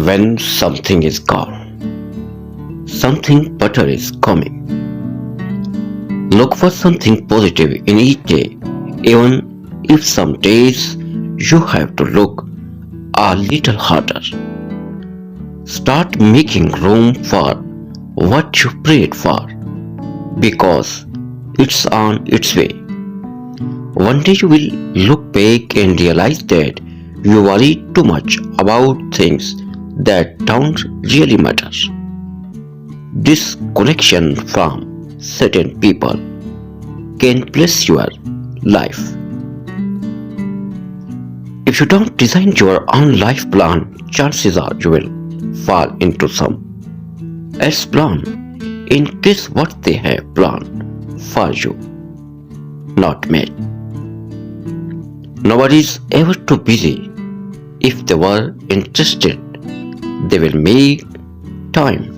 when something is gone, something better is coming. Look for something positive in each day, even if some days you have to look a little harder. Start making room for what you prayed for because it's on its way. One day you will look back and realize that you worried too much about things that don't really matter. Disconnection from certain people can bless your life. If you don't design your own life plan, chances are you will fall into some else plan in case what they have planned for you not met. Nobody is ever too busy. If they were interested, they will make time.